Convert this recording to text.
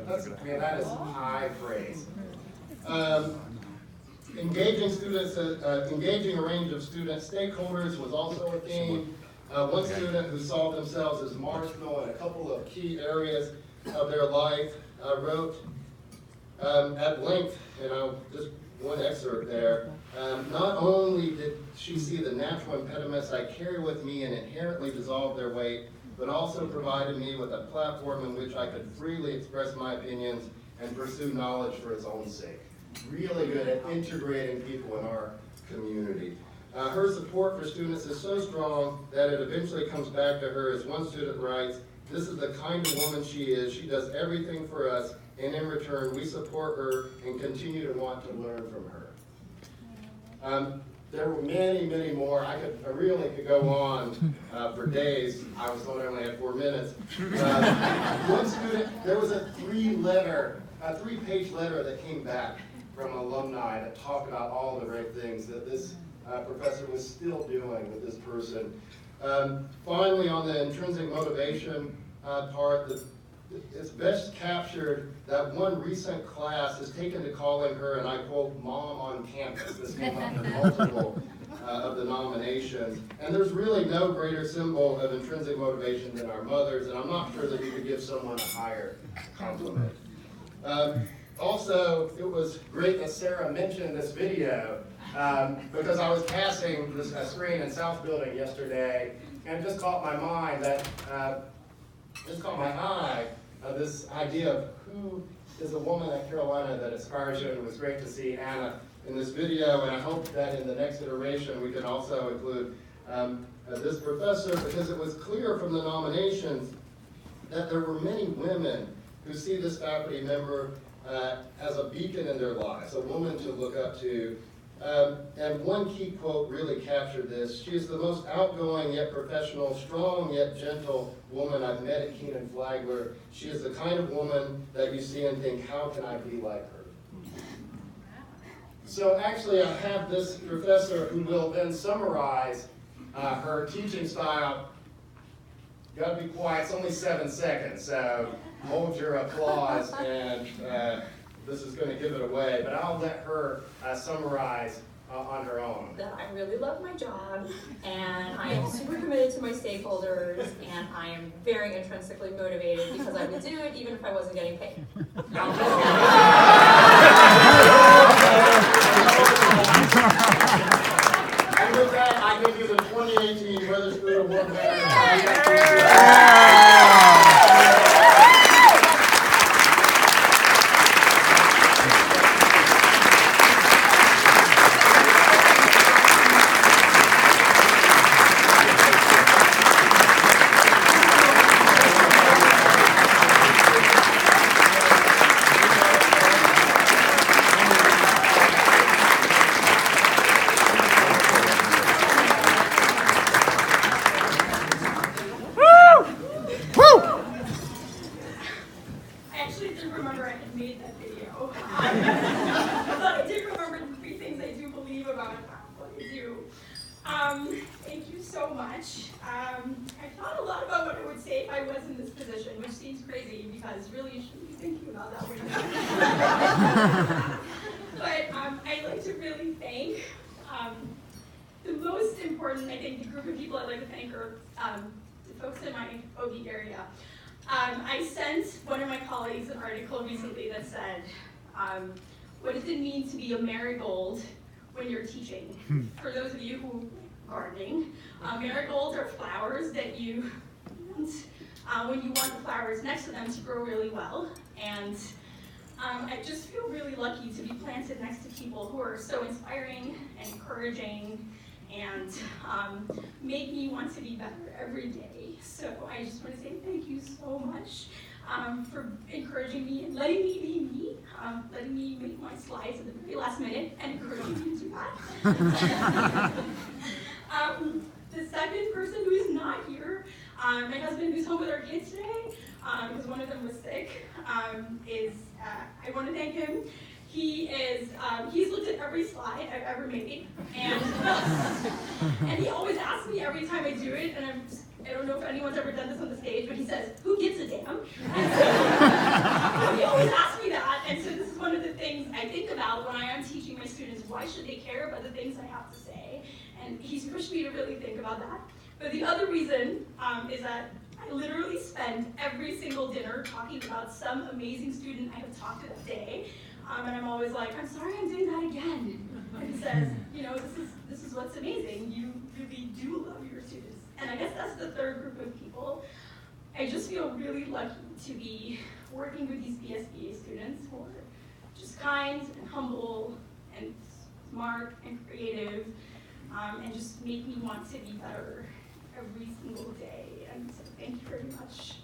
That is high praise. Engaging a range of student stakeholders was also a theme. One student who saw themselves as marginal in a couple of key areas of their life wrote at length, just one excerpt there, not only did she see the natural impediments I carry with me and inherently dissolve their weight, but also provided me with a platform in which I could freely express my opinions and pursue knowledge for its own sake. Really good at integrating people in our community. Her support for students is so strong that it eventually comes back to her, as one student writes, "This is the kind of woman she is. She does everything for us, and in return, we support her and continue to want to learn from her." There were many, many more. I really could go on for days. I was told I only had 4 minutes. One student, there was a 3-page letter that came back from alumni that talked about all the great things that this professor was still doing with this person. Finally, on the intrinsic motivation part, it's best captured that one recent class has taken to calling her, and I quote, "Mom on campus." This came up in multiple of the nominations. And there's really no greater symbol of intrinsic motivation than our mothers, and I'm not sure that you could give someone a higher compliment. Also, it was great that Sarah mentioned this video because I was passing this screen in South Building yesterday, and it just caught my mind this idea of who is a woman at Carolina that inspires you. And it was great to see Anna in this video, and I hope that in the next iteration we can also include this professor, because it was clear from the nominations that there were many women who see this faculty member as a beacon in their lives, a woman to look up to. And one key quote really captured this. "She is the most outgoing yet professional, strong yet gentle woman I've met at Keenan Flagler. She is the kind of woman that you see and think, how can I be like her?" So actually I have this professor who will then summarize her teaching style. You gotta be quiet, it's only 7 seconds, so hold your applause, and this is going to give it away, but I'll let her summarize on her own. That I really love my job, and I am super committed to my stakeholders, and I am very intrinsically motivated because I would do it even if I wasn't getting paid. And with that, I give you the 2018 Weatherspoon Award winner. Thank you so much. I thought a lot about what I would say if I was in this position, which seems crazy because really you shouldn't be thinking about that way. But I'd like to really thank the most important, I think, the group of people I'd like to thank are the folks in my OB area. I sent one of my colleagues an article recently that said, what does it mean to be a marigold when you're teaching? For those of you who gardening, marigolds are flowers that you plant when you want the flowers next to them to grow really well. And I just feel really lucky to be planted next to people who are so inspiring and encouraging and make me want to be better every day. So I just want to say thank you so much for encouraging me and letting me be me, letting me make my slides at the very last minute and encouraging me to do that. The second person who is not here, my husband who's home with our kids today, because one of them was sick, I want to thank him. He's looked at every slide I've ever made, and he always asks me every time I do it, and I don't know if anyone's ever done this on the stage, but he says, "Who gives a damn?" And so, he always And he's pushed me to really think about that. But the other reason is that I literally spend every single dinner talking about some amazing student I have talked to that day. And I'm always like, I'm sorry I'm doing that again. And he says, you know, this is what's amazing. You really do love your students. And I guess that's the third group of people. I just feel really lucky to be working with these BSBA students who are just kind and humble and smart and creative, and just make me want to be better every single day. And so thank you very much.